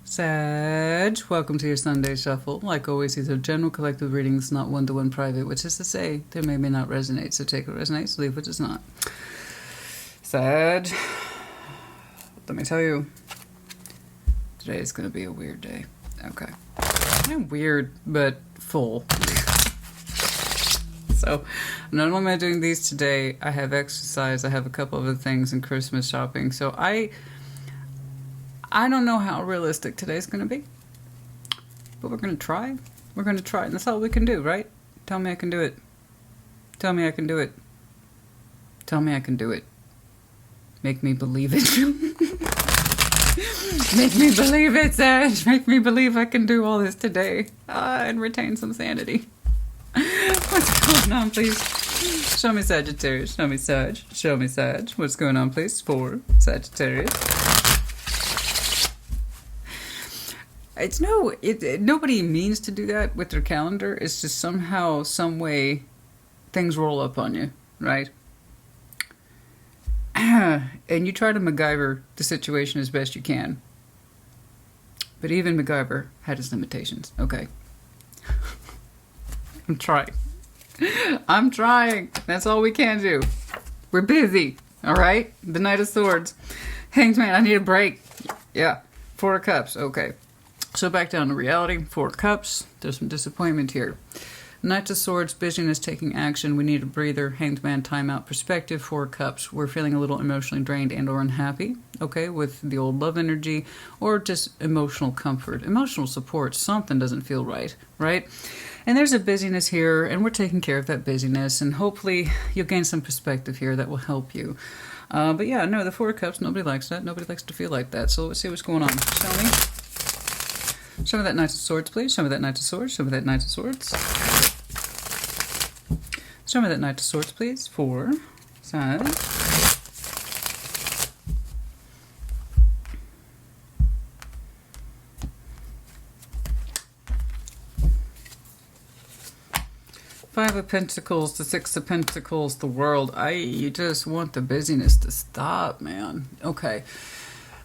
Sag, welcome to your Sunday Shuffle. Like always, these are general collective readings, not one-to-one private, which is to say, they may not resonate, so take what resonates, leave what does not. Sag, let me tell you, today is going to be a weird day. Okay. Not weird, but full. So, not only am I doing these today, I have exercise, I have a couple other things, and Christmas shopping, so I don't know how realistic today's going to be, but we're going to try. We're going to try, and that's all we can do, right? Tell me I can do it. Tell me I can do it. Tell me I can do it. Make me believe it. Make me believe it, Sag. Make me believe I can do all this today and retain some sanity. What's going on, please? Show me Sagittarius. Show me Sag. Show me Sag. What's going on, please? For Sagittarius. Nobody means to do that with their calendar. It's just somehow, some way, things roll up on you, right? And you try to MacGyver the situation as best you can. But even MacGyver had his limitations, okay? I'm trying. I'm trying. That's all we can do. We're busy, all right? The Knight of Swords. Hanged Man, I need a break. Yeah. Four of Cups, okay. So back down to reality. Four of Cups. There's some disappointment here. Knight of Swords, busyness, taking action. We need a breather. Hanged Man, timeout, perspective. Four of Cups. We're feeling a little emotionally drained and or unhappy, okay, with the old love energy, or just emotional comfort, emotional support. Something doesn't feel right, right? And there's a busyness here, and we're taking care of that busyness, and hopefully you'll gain some perspective here that will help you. But yeah, no, the Four of Cups, nobody likes that. Nobody likes to feel like that. So let's see what's going on. Show me. Show me that Knight of Swords, please. Show me that Knight of Swords. Show me that Knight of Swords. Show me that Knight of Swords, please. For Sag. Five of Pentacles, the Six of Pentacles, the World. You just want the busyness to stop, man. Okay.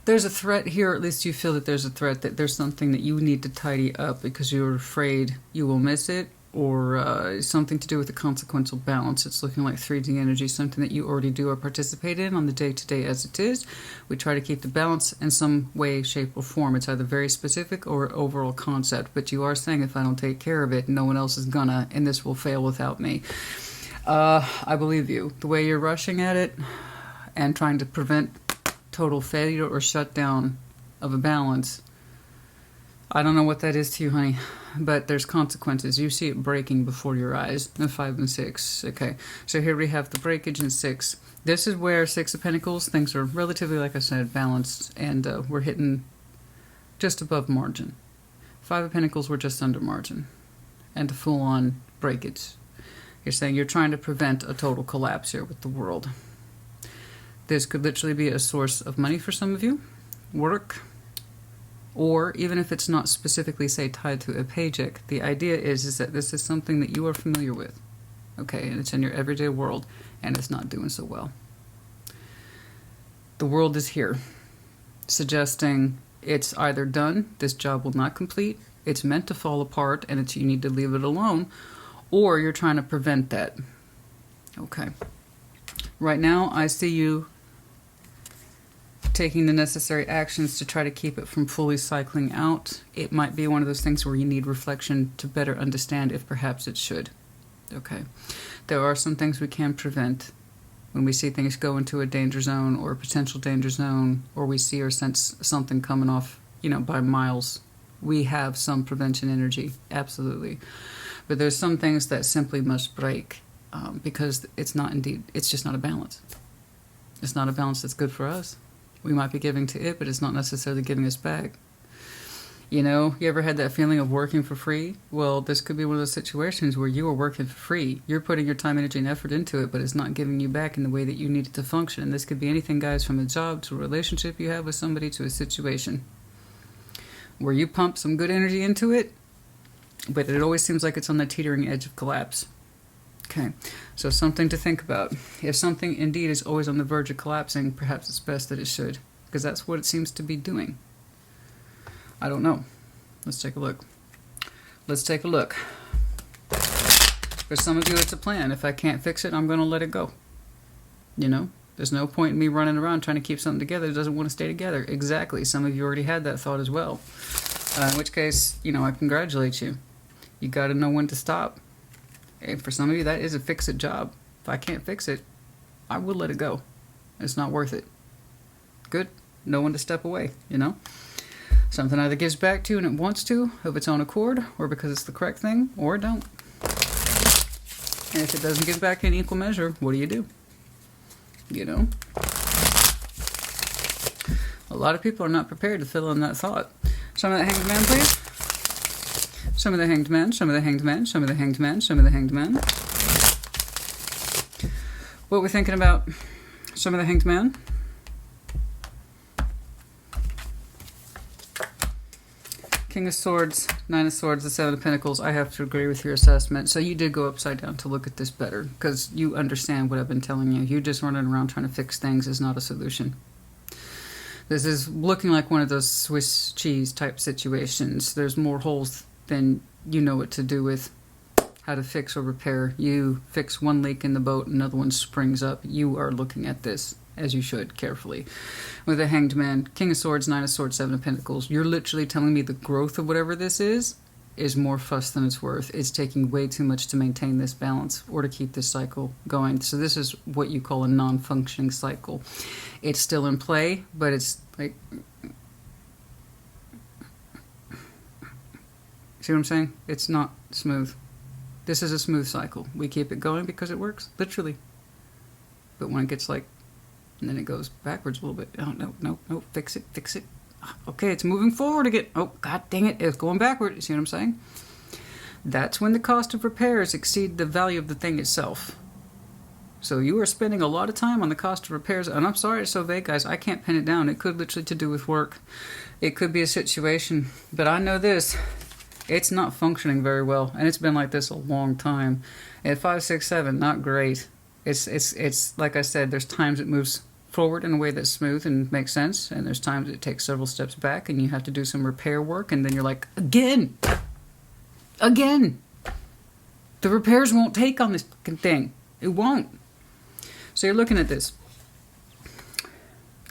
There's a threat here, or at least you feel that there's a threat, that there's something that you need to tidy up because you're afraid you will miss it, or something to do with the consequential balance. It's looking like 3D energy, something that you already do or participate in on the day-to-day as it is. We try to keep the balance in some way, shape, or form. It's either very specific or overall concept, but you are saying if I don't take care of it, no one else is gonna, and this will fail without me. I believe you. The way you're rushing at it and trying to prevent total failure or shutdown of a balance, I don't know what that is to you, honey, but there's consequences. You see it breaking before your eyes. The 5 and 6. Okay, so here we have the breakage in 6. This is where 6 of Pentacles, things are relatively, like I said, balanced, and we're hitting just above margin. 5 of Pentacles, we're just under margin, and a full-on breakage. You're saying you're trying to prevent a total collapse here with the World. This could literally be a source of money for some of you, work, or even if it's not specifically, say, tied to a paycheck, the idea is that this is something that you are familiar with, okay, and it's in your everyday world, and it's not doing so well. The World is here, suggesting it's either done, this job will not complete, it's meant to fall apart, and you need to leave it alone, or you're trying to prevent that. Okay. Right now, I see you taking the necessary actions to try to keep it from fully cycling out. It might be one of those things where you need reflection to better understand if perhaps it should. Okay. There are some things we can prevent when we see things go into a danger zone or a potential danger zone, or we see or sense something coming off, by miles. We have some prevention energy, absolutely. But there's some things that simply must break because it's just not a balance. It's not a balance that's good for us. We might be giving to it, but it's not necessarily giving us back. You ever had that feeling of working for free? Well, this could be one of those situations where you are working for free. You're putting your time, energy, and effort into it, but it's not giving you back in the way that you need it to function. And this could be anything, guys, from a job to a relationship you have with somebody to a situation where you pump some good energy into it, but it always seems like it's on the teetering edge of collapse. Okay, so something to think about. If something indeed is always on the verge of collapsing, perhaps it's best that it should, because that's what it seems to be doing. I don't know. Let's take a look. Let's take a look. For some of you, it's a plan. If I can't fix it, I'm going to let it go. You know? There's no point in me running around trying to keep something together that doesn't want to stay together. Exactly. Some of you already had that thought as well. In which case, you know, I congratulate you. You got to know when to stop. And for some of you, that is a fix-it job. If I can't fix it, I will let it go. It's not worth it. Good. Know when to step away, you know? Something either gives back to you and it wants to, of its own accord, or because it's the correct thing, or it don't. And if it doesn't give back in equal measure, what do? You know? A lot of people are not prepared to fill in that thought. Some of the Hanged Man, please. Some of the Hanged Men, some of the Hanged Men, some of the Hanged Men, some of the Hanged Men. What we're thinking about some of the Hanged Men. King of Swords, Nine of Swords, the Seven of Pentacles. I have to agree with your assessment. So you did go upside down to look at this better because you understand what I've been telling you. You just running around trying to fix things is not a solution. This is looking like one of those Swiss cheese type situations. There's more holes than you know what to do with, how to fix or repair. You fix one leak in the boat, another one springs up. You are looking at this, as you should, carefully. With a Hanged Man, King of Swords, Nine of Swords, Seven of Pentacles, you're literally telling me the growth of whatever this is more fuss than it's worth. It's taking way too much to maintain this balance or to keep this cycle going. So this is what you call a non-functioning cycle. It's still in play, but it's like... See what I'm saying? It's not smooth. This is a smooth cycle. We keep it going because it works, literally. But when it gets like... and then it goes backwards a little bit. Oh, no, fix it. Okay, it's moving forward again. Oh, god dang it, it's going backward. You see what I'm saying? That's when the cost of repairs exceed the value of the thing itself. So you are spending a lot of time on the cost of repairs, and I'm sorry it's so vague, guys. I can't pin it down. It could literally to do with work. It could be a situation. But I know this. It's not functioning very well, and it's been like this a long time. At 5, 6, 7, not great. It's like I said, there's times it moves forward in a way that's smooth and makes sense, and there's times it takes several steps back and you have to do some repair work, and then you're like, again, the repairs won't take on this thing. It won't. So you're looking at this.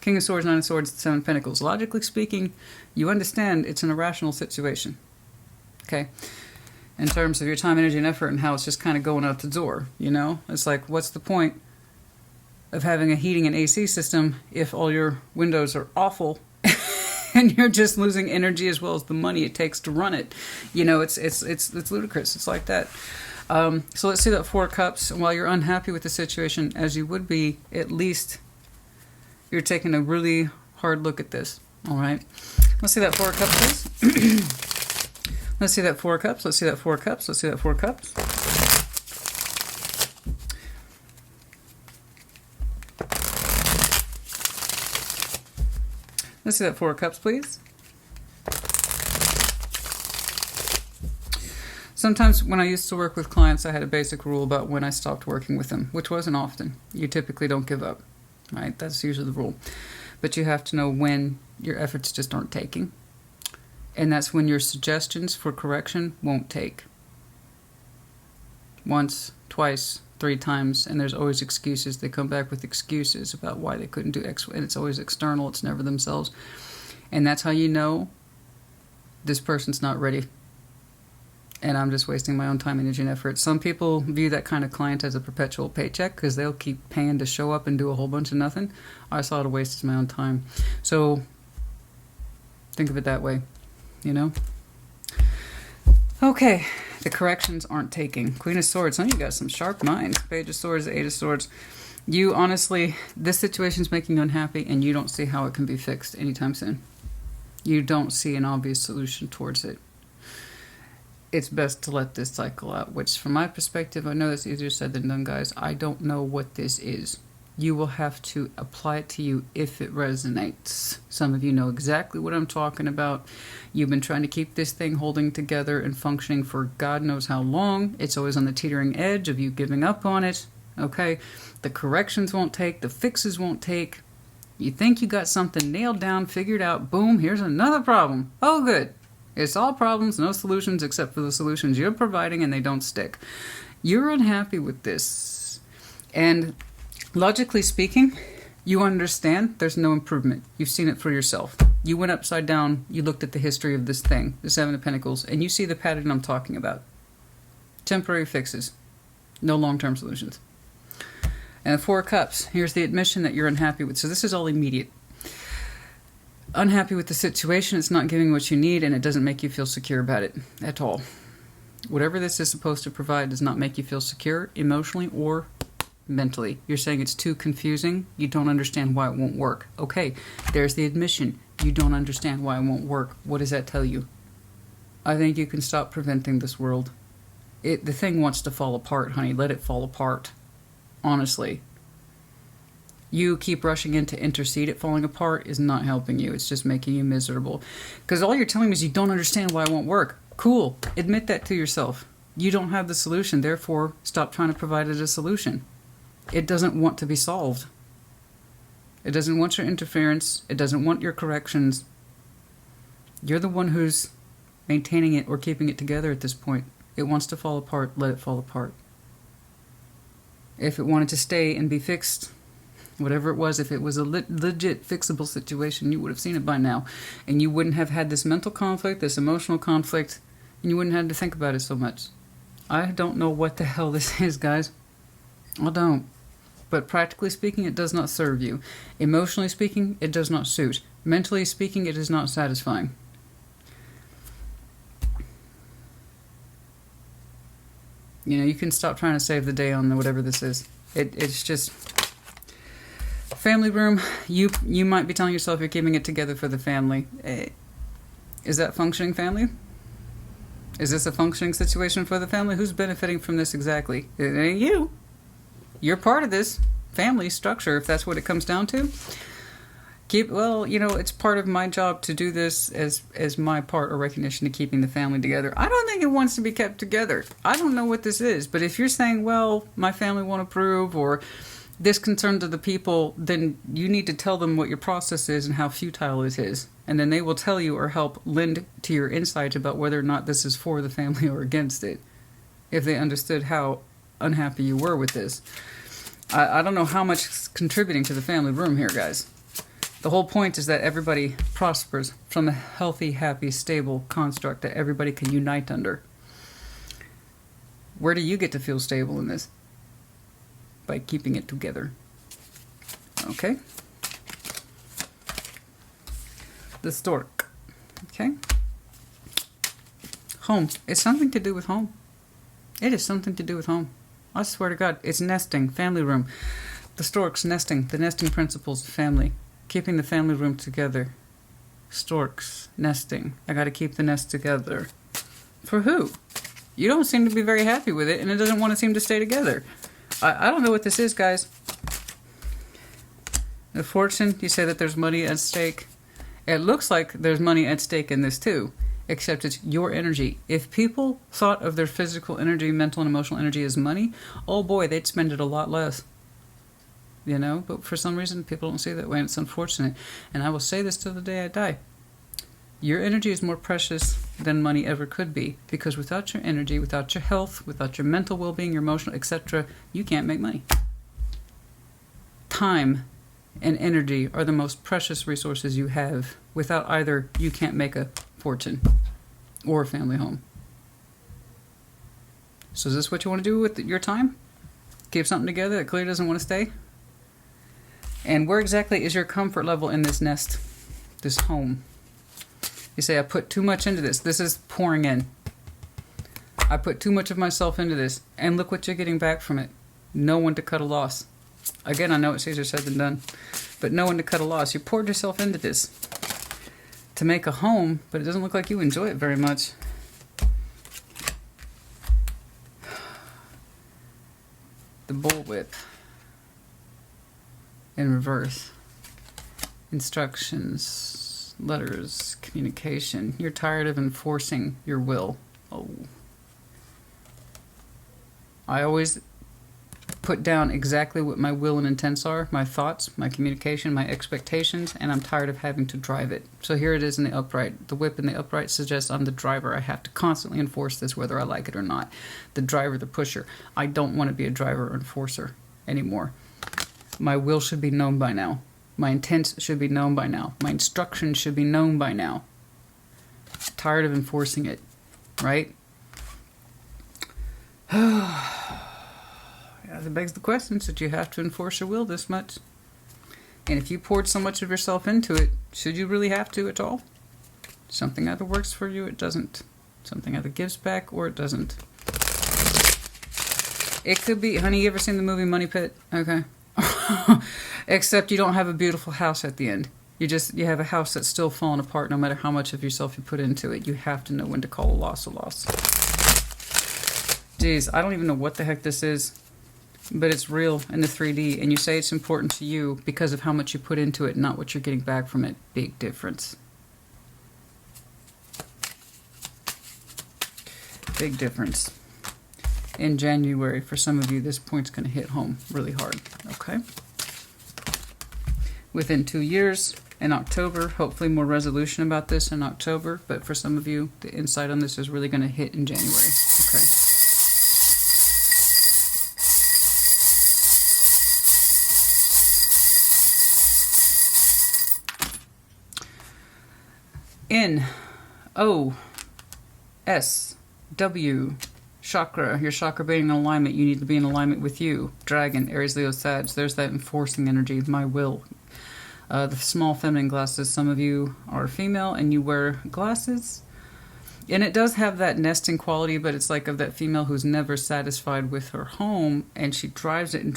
King of Swords, Nine of Swords, Seven of Pentacles. Logically speaking, you understand it's an irrational situation. Okay? In terms of your time, energy, and effort, and how it's just kind of going out the door, you know? It's like, what's the point of having a heating and AC system if all your windows are awful and you're just losing energy as well as the money it takes to run it? You know, it's ludicrous. It's like that. So let's see that Four of Cups. While you're unhappy with the situation, as you would be, at least you're taking a really hard look at this. All right? Let's see that Four of Cups, please. Let's see that Four of Cups. Let's see that Four of Cups. Let's see that Four of Cups. Let's see that Four of Cups, please. Sometimes when I used to work with clients, I had a basic rule about when I stopped working with them, which wasn't often. You typically don't give up, right? That's usually the rule. But you have to know when your efforts just aren't taking. And that's when your suggestions for correction won't take. Once, twice, 3 times, and there's always excuses. They come back with excuses about why they couldn't do X, and it's always external, it's never themselves. And that's how you know this person's not ready. And I'm just wasting my own time, energy, and effort. Some people view that kind of client as a perpetual paycheck because they'll keep paying to show up and do a whole bunch of nothing. I saw it a waste of my own time. So think of it that way, you know? Okay, the corrections aren't taking. Queen of Swords, some of you got some sharp minds. Page of Swords, Eight of Swords. You honestly, this situation's making you unhappy and you don't see how it can be fixed anytime soon. You don't see an obvious solution towards it. It's best to let this cycle out, which from my perspective, I know it's easier said than done, guys. I don't know what this is. You will have to apply it to you if it resonates. Some of you know exactly what I'm talking about. You've been trying to keep this thing holding together and functioning for God knows how long. It's always on the teetering edge of you giving up on it. Okay? The corrections won't take. The fixes won't take. You think you got something nailed down, figured out, boom, here's another problem. Oh, good. It's all problems, no solutions except for the solutions you're providing, and they don't stick. You're unhappy with this. And logically speaking, you understand there's no improvement. You've seen it for yourself. You went upside down, you looked at the history of this thing, the Seven of Pentacles, and you see the pattern I'm talking about. Temporary fixes, no long-term solutions. And the Four of Cups, here's the admission that you're unhappy with. So this is all immediate. Unhappy with the situation, it's not giving what you need, and it doesn't make you feel secure about it at all. Whatever this is supposed to provide does not make you feel secure emotionally or mentally. You're saying it's too confusing, you don't understand why it won't work. Okay, there's the admission. You don't understand why it won't work. What does that tell you? I think you can stop preventing this world. The thing wants to fall apart, honey. Let it fall apart. Honestly. You keep rushing in to intercede it falling apart is not helping you. It's just making you miserable. Because all you're telling me is you don't understand why it won't work. Cool. Admit that to yourself. You don't have the solution. Therefore, stop trying to provide it a solution. It doesn't want to be solved. It doesn't want your interference. It doesn't want your corrections. You're the one who's maintaining it or keeping it together at this point. It wants to fall apart. Let it fall apart. If it wanted to stay and be fixed, whatever it was, if it was a legit fixable situation, you would have seen it by now. And you wouldn't have had this mental conflict, this emotional conflict, and you wouldn't have to think about it so much. I don't know what the hell this is, guys. I don't. But practically speaking, it does not serve you. Emotionally speaking, it does not suit. Mentally speaking, it is not satisfying. You know, you can stop trying to save the day on whatever this is. It's just... Family room, you might be telling yourself you're keeping it together for the family. Is that functioning family? Is this a functioning situation for the family? Who's benefiting from this exactly? It ain't you. You're part of this family structure, if that's what it comes down to. Well, you know, it's part of my job to do this as my part or recognition to keeping the family together. I don't think it wants to be kept together. I don't know what this is, but if you're saying, well, my family won't approve, or this concern to the people, then you need to tell them what your process is and how futile it is. And then they will tell you or help lend to your insight about whether or not this is for the family or against it, if they understood how unhappy you were with this. I don't know how much is contributing to the family room here, guys. The whole point is that everybody prospers from a healthy, happy, stable construct that everybody can unite under. Where do you get to feel stable in this? By keeping it together. Okay? The stork. Okay? Home. It's something to do with home. It is something to do with home. I swear to God. It's nesting. Family room. The storks nesting. The nesting principles of family. Keeping the family room together. Storks. Nesting. I gotta keep the nest together. For who? You don't seem to be very happy with it, and it doesn't want to seem to stay together. I don't know what this is, guys. The fortune, you say that there's money at stake. It looks like there's money at stake in this too, except it's your energy. If people thought of their physical energy, mental and emotional energy as money, oh boy, they'd spend it a lot less. You know, but for some reason people don't see it that way, and it's unfortunate. And I will say this till the day I die. Your energy is more precious than money ever could be, because without your energy, without your health, without your mental well-being, your emotional, etc., you can't make money. Time and energy are the most precious resources you have. Without either, you can't make a fortune or a family home. So is this what you want to do with your time? Keep something together that clearly doesn't want to stay? And where exactly is your comfort level in this nest, this home? You say, I put too much into this. This is pouring in. I put too much of myself into this. And look what you're getting back from it. No one to cut a loss. Again, I know it's easier said than done. But no one to cut a loss. You poured yourself into this to make a home, but it doesn't look like you enjoy it very much. The bullwhip. In reverse. Instructions, letters, communication. You're tired of enforcing your will. Oh. I always put down exactly what my will and intents are, my thoughts, my communication, my expectations, and I'm tired of having to drive it. So here it is in the upright. The whip in the upright suggests I'm the driver. I have to constantly enforce this whether I like it or not. The driver, the pusher. I don't want to be a driver or enforcer anymore. My will should be known by now. My intents should be known by now. My instructions should be known by now. Tired of enforcing it, right? That begs the question, should you have to enforce your will this much? And if you poured so much of yourself into it, should you really have to at all? Something either works for you, it doesn't. Something either gives back or it doesn't. It could be, honey, you ever seen the movie Money Pit? Okay. Except you don't have a beautiful house at the end. You have a house that's still falling apart no matter how much of yourself you put into it. You have to know when to call a loss a loss. Geez, I don't even know what the heck this is, but it's real in the 3D, and you say it's important to you because of how much you put into it, not what you're getting back from it. Big difference. Big difference. In January, for some of you, this point's going to hit home really hard, okay? Within 2 years, in October, hopefully more resolution about this in October, but for some of you, the insight on this is really going to hit in January, okay? N-O-S-W, chakra. Your chakra being in alignment, you need to be in alignment with you. Dragon, Aries, Leo, Sag. There's that enforcing energy, my will. The small feminine glasses. Some of you are female and you wear glasses. And it does have that nesting quality, but it's like of that female who's never satisfied with her home, and she drives it, and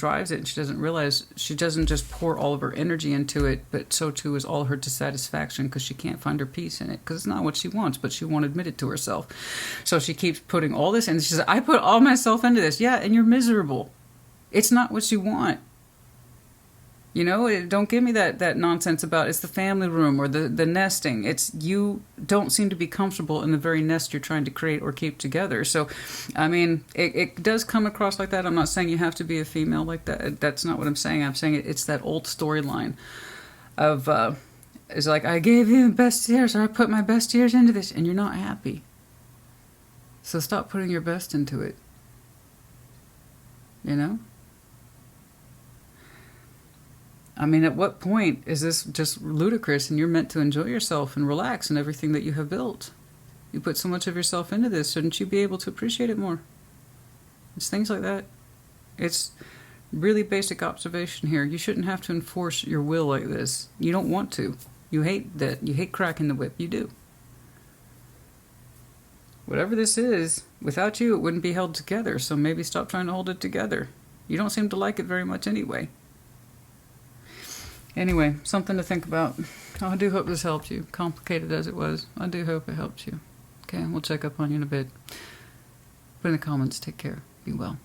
she doesn't realize she doesn't just pour all of her energy into it, but so too is all her dissatisfaction because she can't find her peace in it because it's not what she wants, but she won't admit it to herself. So she keeps putting all this in. She says, I put all myself into this. Yeah, and you're miserable. It's not what you want. You know, don't give me that nonsense about it's the family room or the nesting. It's you don't seem to be comfortable in the very nest you're trying to create or keep together. So, I mean, it does come across like that. I'm not saying you have to be a female like that. That's not what I'm saying. I'm saying it's that old storyline of, it's like, I gave you the best years, or I put my best years into this, and you're not happy. So stop putting your best into it. You know? I mean, at what point is this just ludicrous and you're meant to enjoy yourself and relax in everything that you have built? You put so much of yourself into this, shouldn't you be able to appreciate it more? It's things like that. It's really basic observation here. You shouldn't have to enforce your will like this. You don't want to. You hate that. You hate cracking the whip. You do. Whatever this is, without you, it wouldn't be held together, so maybe stop trying to hold it together. You don't seem to like it very much anyway. Anyway, something to think about. I do hope this helped you, complicated as it was. I do hope it helped you. Okay, we'll check up on you in a bit. Put in the comments. Take care. Be well.